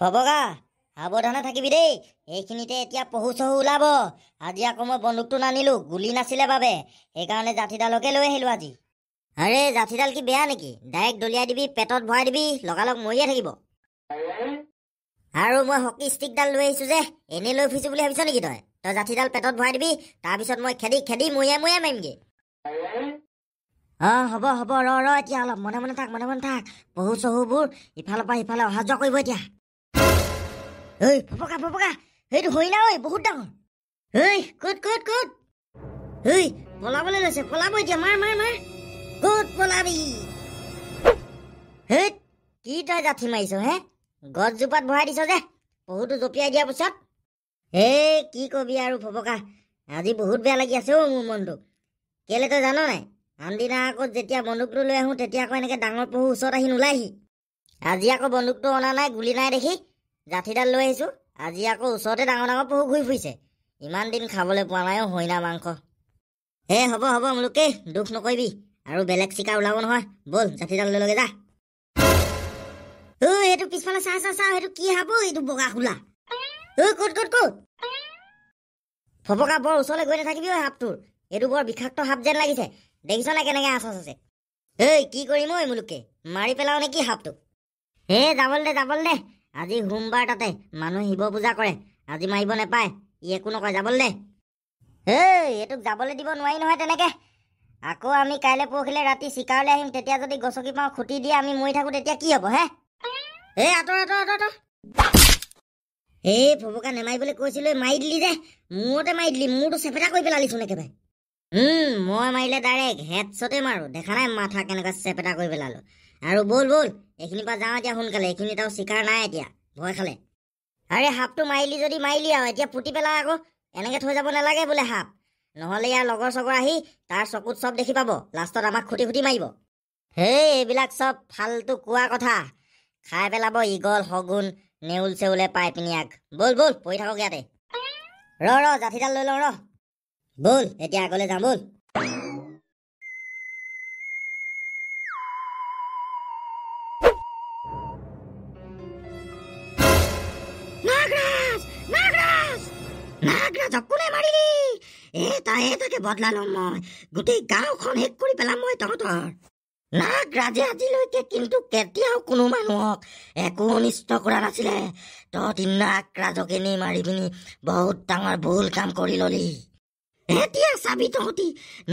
ভবগা সাৱধানে থাকিবি দেই। এইখিনিতে এতিয়া পহু চহু ওলাব। আজি আকৌ মই বন্দুকটো নানিলো, গুলি নাছিলে বাবে, সেইকাৰণে জাঠিডালকে লৈ আহিলো আজি। আৰে জাঠিডাল কি বেয়া নেকি? ডাইৰেক্ট দলিয়াই দিবি, পেটত ভৰাই দিবি, লগালগ মৰিয়ে থাকিব। আৰু মই হকী ষ্টিকডাল লৈ আহিছো যে, এনেই লৈ ফুৰিছো বুলি ভাবিছ নেকি তই? তই জাঠিডাল পেটত ভৰাই দিবি, তাৰপিছত মই খেদি খেদি মৰিয়াই মৰিয়াই মাৰিমগে। হ'ব হ'ব, ৰ এতিয়া অলপ মনে মনে থাক, মনে মনে থাক। পহু চহুবোৰ ইফালৰ পৰা সিফালে অহা যোৱা কৰিব এতিয়া। ঐ ফপকা ফপকা, সেইটো হৰিণা ঐ, বহুত ডাঙৰ। ঐ ক'ত ক'ত ক'ত? ঐ পলাবলৈ লৈছে, পলাব এতিয়া, মাৰ মাৰ মাৰ। ক'ত পলাবি? হেইত কি তই জাঠি মাৰিছ হে? গছজোপাত ভৰাই দিছ যে, পহুটো জঁপিয়াই দিয়াৰ পিছত। কি কবি আৰু ফপকা, আজি বহুত বেয়া লাগি আছে মোৰ মনটো। কেলে তই জান নাই? আনদিনা আকৌ যেতিয়া বন্দুকটো লৈ আহোঁ তেতিয়া আকৌ এনেকৈ ডাঙৰ পহু ওচৰত আহি নোলাইহি। আজি আকৌ বন্দুকটো অনা নাই, গুলি নাই দেখি জাঠিডাল লৈ আহিছোঁ। আজি আকৌ ওচৰতে ডাঙৰ ডাঙৰ পহু ঘূৰি ফুৰিছে। ইমান দিন খাবলৈ পোৱা নাই হৰিণা মাংস। হ'ব হ'ব মোলোকে, দুখ নকৰিবি। আৰু বেলেগ চিকাৰ ওলাব নহয়, ব'ল জাঠিডাল লৈ লগে যা। সেইটো পিছফালে চা চা চা, সেইটো কি সাপ? এইটো বগা খোলা। ক'ত ক'ত ক'ত? ফপকা বৰ ওচৰলৈ গৈ নাথাকিবি সাপটোৰ, এইটো বৰ বিষাক্ত সাপ যেন লাগিছে। দেখিছ নাই কেনেকে আচচ আছে? কি কৰিম মোলোকে, মাৰি পেলাও নেকি সাপটোক? যাবলৈ দে। আজি সোমবাৰ, তাতে মানুহে শিৱ পূজা কৰে। আজি মাৰিব নাপায়, ই একো নকয়, যাবলৈ দে। এইটোক যাবলৈ দিব নোৱাৰি নহয় তেনেকে। আকৌ আমি কাইলৈ পৰহিলৈ ৰাতি চিকাৰলৈ আহিম, তেতিয়া যদি গছকি পাওঁ খুটি দিয়ে আমি মৰি থাকোঁ, তেতিয়া কি হ'ব হে? আঁতৰ। ফপকা নেমাৰিবলৈ কৈছিলো, মাৰি দিলি যে, মূৰতে মাৰি দিলি, মূৰটো চেপেটা কৰি পেলালিচোন একেবাৰে। মই মাৰিলে ডাইৰেক্ট হেডশ্বটে মাৰো, দেখা নাই মাথা কেনেকুৱা চেপেটা কৰি পেলালো। আৰু ব'ল এইখিনিৰ পৰা যাওঁ এতিয়া সোনকালে, এইখিনিত আৰু চিকাৰ নাই এতিয়া, ভয় খালে। আৰে সাপটো মাৰিলি যদি মাৰিলি আৰু, এতিয়া পুতি পেলাই আকৌ, এনেকে থৈ যাব নালাগে বোলে সাপ, নহ'লে ইয়াৰ লগৰ চগৰ আহি তাৰ চকুত চব দেখি পাব, লাষ্টত আমাক খুটি মাৰিব। এইবিলাক চব ফাল্টু কোৱা কথা, খাই পেলাব ইগল শগুন নেউল চেউলে পাই পিনিয়াক। ব'ল পৰি থাকক ইয়াতে। ৰ জাঠিডাল লৈ লওঁ ৰ। ব'ল এতিয়া আগলৈ যাওঁ, ব'ল। নাগৰাজক কোনে মাৰিলি? তাকে বদলা লম মই, গোটেই গাঁওখন শেষ কৰি পেলাম মই তহঁতৰ। নাগৰাজে আজিলৈকে কিন্তু কেতিয়াও কোনো মানুহক একো অনিষ্ট কৰা নাছিলে। তহঁতি নাগৰাজক এনেই মাৰি পিনি বহুত ডাঙৰ ভুল কাম কৰি ললি। এতিয়া চাবি তহঁতি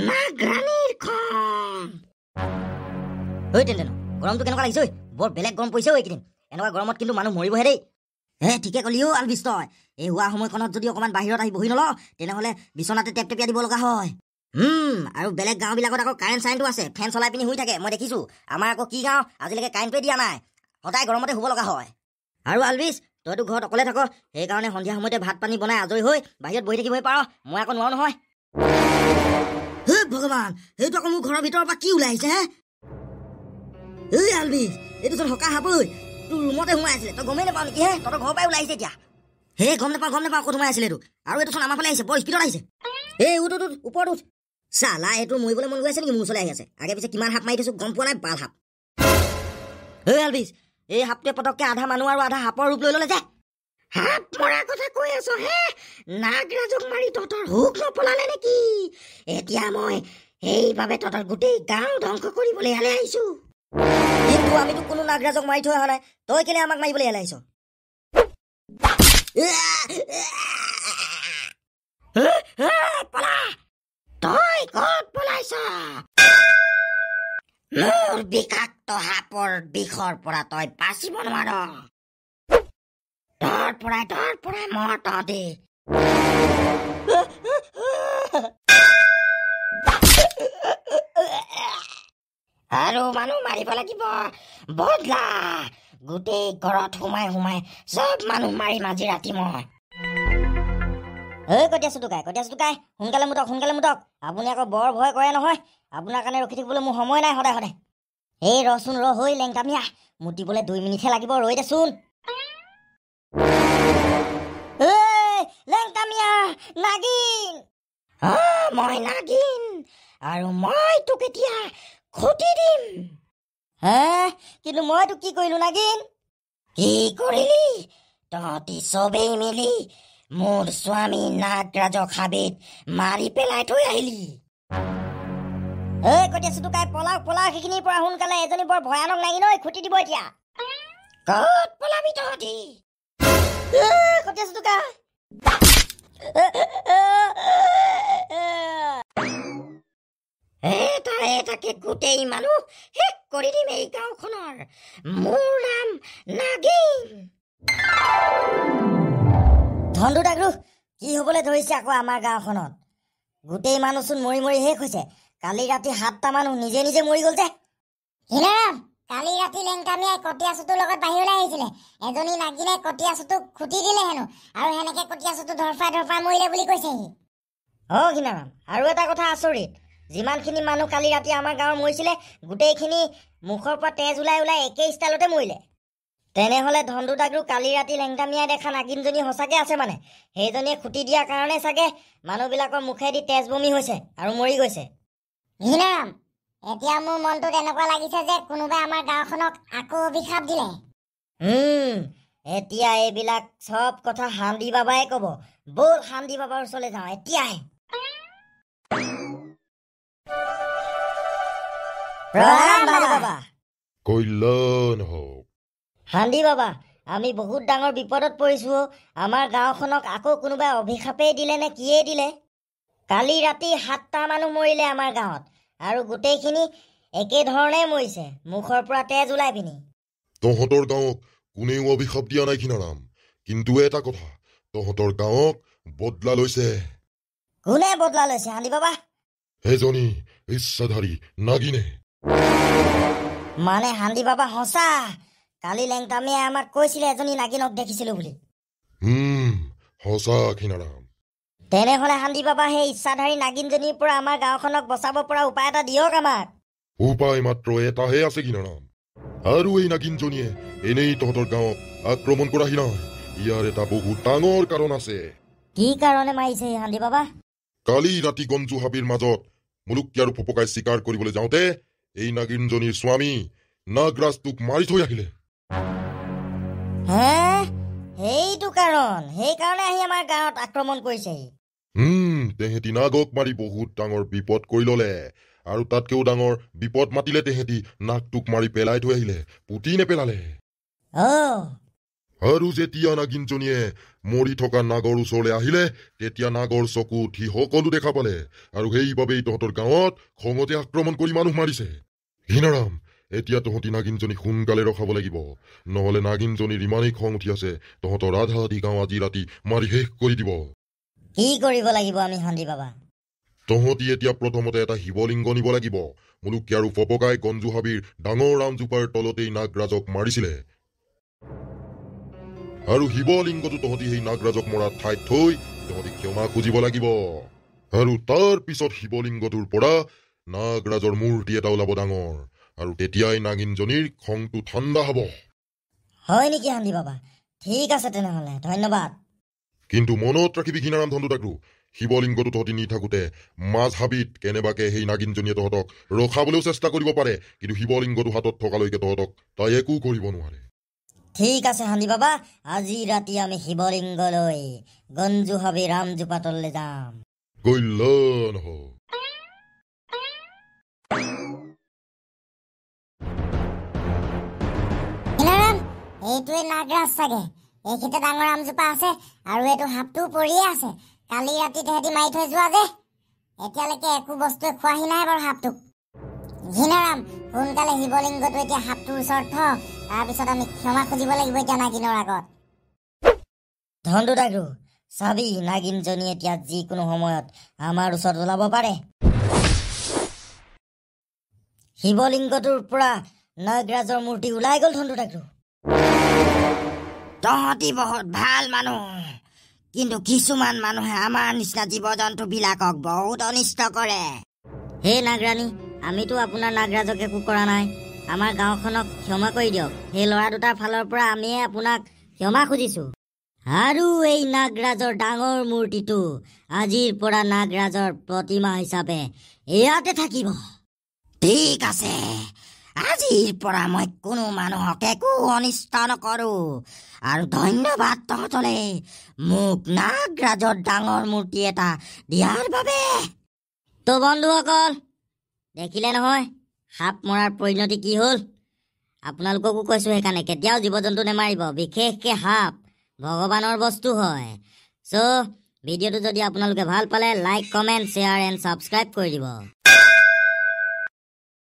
নাগৰাণীৰ খন। গৰমটো কেনেকুৱা লাগিছে? বৰ বেলেগ গৰম পৰিছে এইকেইদিন। এনেকুৱা গৰমত কিন্তু মানুহ মৰিবহে দেই। ঠিকে ক'লি আলবিছ তই। এই হোৱা সময়খনত যদি অকণমান বাহিৰত আহি বহি নল, তেনেহ'লে বিচনাতে টেপটেপিয়া দিব লগা হয়। আৰু বেলেগ গাঁওবিলাকত আকৌ কাৰেণ্ট চাৰেণ্টটো আছে, ফেন চলাই পিনি শুই থাকে, মই দেখিছোঁ। আমাৰ আকৌ কি গাঁও, আজিলৈকে কাৰেণ্টটোৱে দিয়া নাই, সদায় গৰমতে শুব লগা হয়। আৰু আলবিছ তইতো ঘৰত অকলে থাক, সেইকাৰণে সন্ধিয়া সময়তে ভাত পানী বনাই আজৰি হৈ বাহিৰত বহি থাকিবই পাৰ, মই আকৌ নোৱাৰো নহয়। ভগৱান, সেইটো আকৌ মোৰ ঘৰৰ ভিতৰৰ পৰা কি ওলাই আহিছে হে? আলবিছ এইটোচোন সকা সাপ, তোৰ ৰুমতে সোমাই আছিলে, তই গমেই নাপাওঁ নেকি হে? তহঁতৰ ঘৰৰ পৰাই ওলাই আহিছে এতিয়া। গম নাপাওঁ ক'ত সোমাই আছিলে এইটো। আৰু এইটোচোন আমাৰ ফালে আহিছে, বৰ স্পীডত আহিছে। উঠ ওপৰত উঠ। চালা এইটো মৰিবলৈ মন গৈ আছে নেকি? মোৰ ওচৰলৈ আহি আছে, আগে পিছে কিমান সাপ মাৰি থৈছো গম পোৱা নাই, বাল সাপ। আলবিছ এই সাপটোৱে পটককে আধা মানুহ আৰু আধা সাপৰ ৰূপ লৈ ল'লে যে। সাপ মৰাৰ কথা কৈ আছ হে? নাগৰাজক মাৰি তহঁতৰ হুক নপলালে নেকি? এতিয়া মই সেইবাবে তহঁতৰ গোটেই গাঁও ধ্বংস কৰিবলৈ ইয়ালৈ আহিছো। কিন্তু আমিতো কোনো নাগৰাজক মাৰি থৈ অহা নাই, তই কেলে আমাক মাৰিবলৈ ইয়ালৈ আহিছ? তই ক'ত পলাইছ? মোৰ বিষাক্ত সাপৰ বিষৰ পৰা তই বাচিব নোৱাৰ। তোৰ পৰাই মৰ তহঁতি। আৰু মানুহ মাৰিব লাগিব, বদলা। গোটেই ঘৰত সোমাই চব মানুহ মাৰিম আজি ৰাতি মই। কটীয়া চুটুকাই সোনকালে মুতক। আপুনি আকৌ বৰ ভয় কৰে নহয়, আপোনাৰ কাৰণে ৰখি থাকিবলৈ মোৰ সময় নাই সদায়। ৰচোন লেংকামিয়া, মুতিবলৈ 2 মিনিটহে লাগিব, ৰৈ দেচোন। লেংকামিয়া নাগিন। মই নাগিন, আৰু মই তোক এতিয়া খুটি দিম। কিন্তু মই তোক কি কৰিলো নাগিন? কি কৰিলি? তহঁতি চবেই মিলি মোৰ স্বামী নাগৰাজক হাবিত মাৰি পেলাই থৈ আহিলি। এই কটীয়া চুটুকাই পলাও পলাও, সেইখিনিৰ পৰা সোনকালে, এজনী বৰ ভয়ানক লাগি নৈ খুটি দিব এতিয়া। ক'ত পলাবি তহঁতি? কটীয়া চুটুকা তাকে গোটেই মানুহ শেষ কৰি দিম এই গাঁওখনৰ। মোৰ নাম নাগিন। ধনটো ডাকৰু, কি হবলৈ ধৰিছে আকৌ আমাৰ গাঁওখনত? গোটেই মানুহচোন মৰি মৰি শেষ হৈছে। কালি ৰাতি 7টা মানুহ নিজে নিজে মৰি গ'ল যে। হিনাৰাম, কালি ৰাতি লেংকামিয়াই কটীয়া চুটোৰ লগত বাহিৰলৈ আহিছিলে। এজনী নাগিনে কটীয়া চুটোক খুটি দিলে হেনো, আৰু সেনেকে কটীয়া চুটো ধৰফাই মৰিলে বুলি কৈছেহি। ঘিনাৰাম, আৰু এটা কথা আচৰিত, যিমানখিনি মানুহ কালি ৰাতি আমাৰ গাঁৱৰ মৰিছিলে, গোটেইখিনি মুখৰ পৰা তেজ ওলাই ওলাই একেই ষ্টাইলতে মৰিলে। তেনেহ'লে ধনটো ডাকৰু কালি ৰাতি লেংকামিয়াই দেখা নাগিনজনী সঁচাকে আছে মানে। সেইজনীয়ে খুটি দিয়াৰ কাৰণে চাগে মানুহবিলাকৰ মুখেদি তেজ বমি হৈছে আৰু মৰি গৈছে। হিনাৰাম, এতিয়া মোৰ মনটোত এনেকুৱা লাগিছে যে কোনোবাই আমাৰ গাঁওখনক আকৌ অভিশাপ দিলে। এতিয়া এইবিলাক চব কথা হান্দি বাবাই ক'ব। ব'ল হান্দি বাবাৰ ওচৰলৈ যাওঁ এতিয়াই। কল্যাণ হওক। হান্দি বাবা, আমি বহুত ডাঙৰ বিপদত পৰিছো। আমাৰ গাঁওখনক আকৌ কোনোবাই অভিশাপেই দিলে নে কিয়েই দিলে? কালি ৰাতি 7টা মানুহ মৰিলে আমাৰ গাঁৱত, আৰু গোটেইখিনি একেধৰণে মৰিছে, মুখৰ পৰা তেজ ওলাই পিনি। তহঁতৰ গাঁৱক কোনেও অভিশাপ দিয়া নাই ঘিনাৰাম, কিন্তু এটা কথা, তহঁতৰ গাঁৱক বদলা লৈছে। কোনে বদলা লৈছে হান্দি বাবা? এজনী ইচ্ছাধাৰী নাগিনে। মানে হান্দি বাবা সঁচা? কালি লেংটামিয়াই আমাক কৈছিলে এজনী নাগিনক দেখিছিলো বুলি। সঁচা ঘিনাৰাম। তেনেহ'লে হান্দি বাবা সেই ইচ্ছাধাৰী নাগিনজনীৰ পৰা আমাৰ গাঁওখনক বচাব পৰা উপায় এটা দিয়ক আমাক। উপায় মাত্ৰ এটাহে আছে ঘিনাৰাম, আৰু এই নাগিনজনীয়ে এনেই তহঁতৰ গাঁৱক আক্ৰমণ কৰাহি নাই। ইয়াৰ এটা বহুত ডাঙৰ কাৰণ আছে। কি কাৰণে মাৰিছে হান্দি বাবা? কালি ৰাতি গঞ্জু হাবিৰ মাজত মুলুকি আৰু ফপকাই চিকাৰ কৰিবলৈ যাওঁতে এই নাগিনজনীৰ স্বামী নাগৰাজটোক মাৰি থৈ আহিলে। সেইটো কাৰণ, সেইকাৰণে আহি আমাৰ গাঁৱত আক্ৰমণ কৰিছেহি। তেহেঁতি নাগক মাৰি বহুত ডাঙৰ বিপদ কৰি ললে, আৰু তাতকেও ডাঙৰ বিপদ মাতিলে তেহেঁতি নাগটোক মাৰি পেলাই থৈ আহিলে, পুতি নেপেলালে। আৰু যেতিয়া নাগিনজনীয়ে মৰি থকা নাগৰ ওচৰলৈ আহিলে, তেতিয়া নাগৰ চকু উঠি সকলো দেখা পালে, আৰু সেইবাবেই তহঁতৰ গাঁৱত খঙতে আক্ৰমণ কৰি মানুহ মাৰিছে। ঘিনাৰাম, এতিয়া তহঁতি নাগিনজনীক সোনকালে ৰখাব লাগিব, নহলে নাগিনজনীৰ ইমানেই খং উঠি আছে তহঁতৰ আধা আধি গাঁও আজি ৰাতি মাৰি শেষ কৰি দিব। কি কৰিব লাগিব আমি হান্দি বাবা? তহঁতি এতিয়া প্ৰথমতে এটা শিৱলিংগ নিব লাগিব। মুলুকি আৰু ফপকাই গঞ্জু হাবিৰ ডাঙৰ ৰামজোপাৰ তলতেই নাগৰাজক মাৰিছিলে, আৰু শিৱলিংগটো তহঁতি সেই নাগৰাজক মৰা ঠাইত থৈ তহঁতি ক্ষমা খুজিব লাগিব। আৰু তাৰ পিছত শিৱলিংগটোৰ পৰা নাগৰাজৰ মূৰ্তি এটা ওলাব ডাঙৰ, আৰু তেতিয়াই নাগিনজনীৰ খংটো ঠাণ্ডা হ'ব। হয় নেকি হান্দি বাবা? ঠিক আছে তেনেহ'লে, ধন্যবাদ। কিন্তু মনত ৰাখিবি ঘিনাৰাম ধনটো ডাকৰু, শিৱলিংগটো তহঁতি নি থাকোঁতে মাজ হাবিত কেনেবাকে সেই নাগিনজনীয়ে তহঁতক ৰখাবলৈও চেষ্টা কৰিব পাৰে, কিন্তু শিৱলিংগটো হাতত থকালৈকে তহঁতক তাই একো কৰিব নোৱাৰে। ঠিক আছে হান্দি বাবা, আজি ৰাতি আমি শিৱলিংগলৈ গঞ্জু হাবি ৰামজোপা তললৈ যাম। কল্যাণ হওক। এইটোৱে নাগৰাজ চাগে। এইখিনিতে ডাঙৰ আমজোপা আছে, আৰু এইটো সাপটো পৰিয়ে আছে। কালি ৰাতি তেহেঁতি মাৰি থৈ যোৱা যে, এতিয়ালৈকে একো বস্তুৱে খোৱাহি নাই বাৰু সাপটোক। ঘিনাৰাম, সোনকালে শিৱলিংগটো এতিয়া সাপটোৰ ওচৰত থ, তাৰপিছত আমি ক্ষমা খুজিব লাগিব এতিয়া নাগিনৰ আগত। ধনটো ডাকৰু, চাবি নাগিনজনী এতিয়া যিকোনো সময়ত আমাৰ ওচৰত ওলাব পাৰে। শিৱলিংগটোৰ পৰা নাগৰাজৰ মূৰ্তি ওলাই গ'ল। ধনটো ডাকৰু, তহঁতি বহুত ভাল মানুহ, কিন্তু কিছুমান মানুহে আমাৰ নিচিনা জীৱ জন্তু বিলাকক বহুত অনিষ্ট কৰে। হে নাগৰাণী, আমিতো আপোনাৰ নাগৰাজক একো কৰা নাই। আমাৰ গাঁওখনক ক্ষমা কৰি দিয়ক। সেই ল'ৰা দুটাৰ ফালৰ পৰা আমিয়ে আপোনাক ক্ষমা খুজিছো। আৰু এই নাগৰাজৰ ডাঙৰ মূৰ্তিটো আজিৰ পৰা নাগৰাজৰ প্ৰতিমা হিচাপে ইয়াতে থাকিব। ঠিক আছে, আজিৰ পৰা মই কোনো মানুহক একো অনিষ্ট নকৰো আৰু ধন্যবাদ তহঁতলে মোক নাগৰাজৰ ডাঙৰ মূৰ্তি এটা দিয়াৰ বাবে। তো বন্ধুসকল দেখিলে নহয় সাপ মৰাৰ পৰিণতি কি হ'ল। আপোনালোককো কৈছো সেইকাৰণে কেতিয়াও জীৱ জন্তু নেমাৰিব, বিশেষকৈ সাপ ভগৱানৰ বস্তু হয়। চ' ভিডিঅ'টো যদি আপোনালোকে ভাল পালে like comment share and subscribe কৰি দিব।